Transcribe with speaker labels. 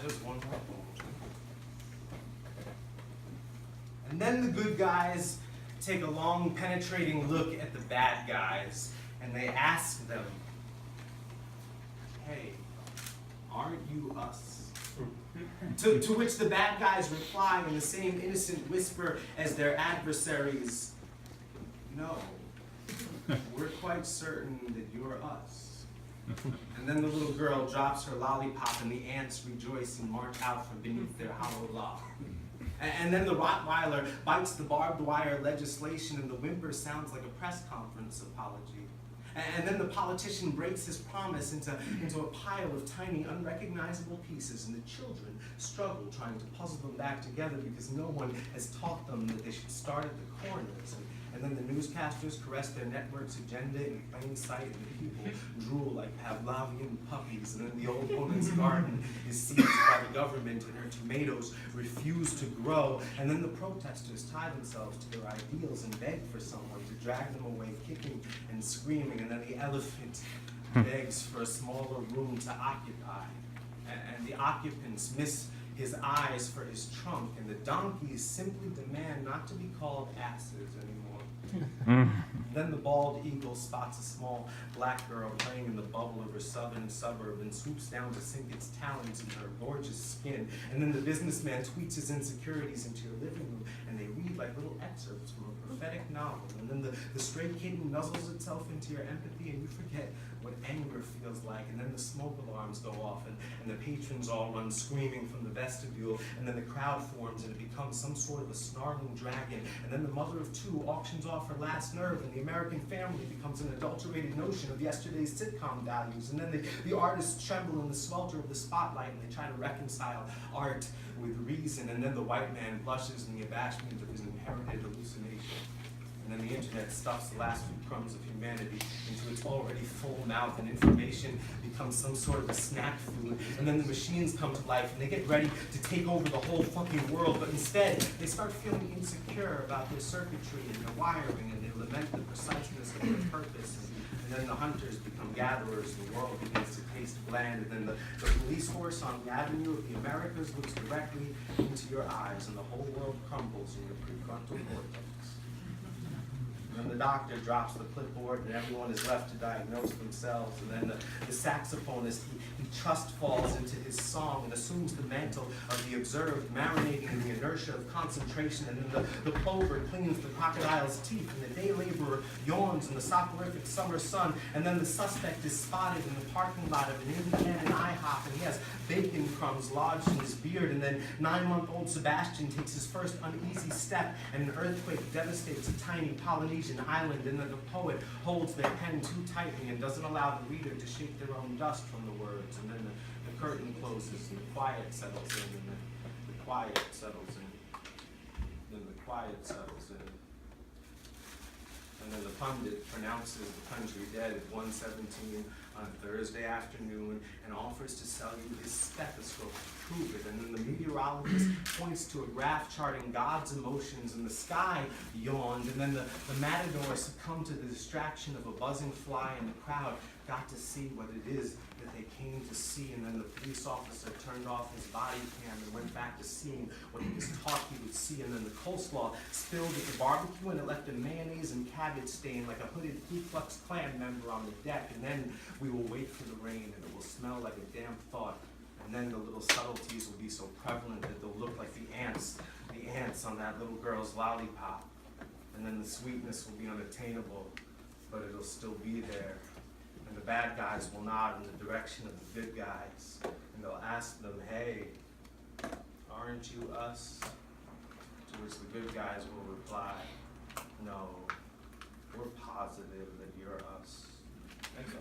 Speaker 1: just one more. And then the good guys take a long, penetrating look at the bad guys, and they ask them, hey, aren't you us? To which the bad guys reply in the same innocent whisper as their adversaries, no, we're quite certain that you're us. And then the little girl drops her lollipop and the ants rejoice and march out from beneath their hollow log. And then the Rottweiler bites the barbed wire legislation and the whimper sounds like a press conference apology. And then the politician breaks his promise into a pile of tiny, unrecognizable pieces, and the children struggle trying to puzzle them back together because no one has taught them that they should start at the corners. And then the newscasters caress their network's agenda in plain sight, and the people drool like Pavlovian puppies, and then the old woman's garden is seized by the government, and her tomatoes refuse to grow, and then the protesters tie themselves to their ideals and beg for someone to drag them away kicking and screaming, and then the elephant begs for a smaller room to occupy, and the occupants miss his eyes for his trunk, and the donkeys simply demand not to be called asses anymore. Then the bald eagle spots a small black girl playing in the bubble of her southern suburb and swoops down to sink its talons in her gorgeous skin. And then the businessman tweets his insecurities into your living room, and they read like little excerpts from a prophetic novel. And then the stray kitten nuzzles itself into your empathy, and you forget what anger feels like. And then the smoke alarms go off, and the patrons all run screaming from the vestibule, and then the crowd forms, and it becomes some sort of a snarling dragon. And then the mother of two auctions off her last nerve, and the American family becomes an adulterated notion of yesterday's sitcom values. And then the artists tremble in the swelter of the spotlight, and they try to reconcile art with reason. And then the white man blushes in the abashment of his inherited hallucination. And then the internet stuffs the last few crumbs of humanity into its already full mouth, and information becomes some sort of a snack food. And then the machines come to life, and they get ready to take over the whole fucking world, but instead they start feeling insecure about their circuitry and their wiring, and they lament the preciseness of their purpose. And then the hunters become gatherers, and the world begins to taste bland. And then the police horse on the avenue of the Americas looks directly into your eyes, and the whole world crumbles in your prefrontal cortex. And then the doctor drops the clipboard, and everyone is left to diagnose themselves. And then the saxophonist, he trust falls into his song and assumes the mantle of the observed, marinating in the inertia of concentration. And then the plover cleans the crocodile's teeth, and the day laborer yawns in the soporific summer sun. And then the suspect is spotted in the parking lot of an Indiana IHOP, and he has bacon crumbs lodged in his beard. And then 9-month-old Sebastian takes his first uneasy step, and an earthquake devastates a tiny Polynesian island. And then the poet holds their pen too tightly and doesn't allow the reader to shake their own dust from the words. And then the curtain closes, and the quiet settles in, and then the quiet settles in, then the quiet settles in. And then the pundit pronounces the country dead at 1:17 on Thursday afternoon and offers to sell you his stethoscope to prove it. And then the meteorologist points to a graph charting God's emotions, and the sky yawned. And then the matador succumbed to the distraction of a buzzing fly, and the crowd got to see what it is that they came to see. And then the police officer turned off his body cam and went back to seeing what he was taught he would see. And then the coleslaw spilled at the barbecue, and it left a mayonnaise and cabbage stain like a hooded Ku Klux Klan member on the deck. And then we will wait for the rain, and it will smell like a damp thought. And then the little subtleties will be so prevalent that they'll look like the ants on that little girl's lollipop. And then the sweetness will be unattainable, but it'll still be there. And the bad guys will nod in the direction of the good guys, and they'll ask them, hey, aren't you us? To which the good guys will reply, no, we're positive that you're us. Thank you.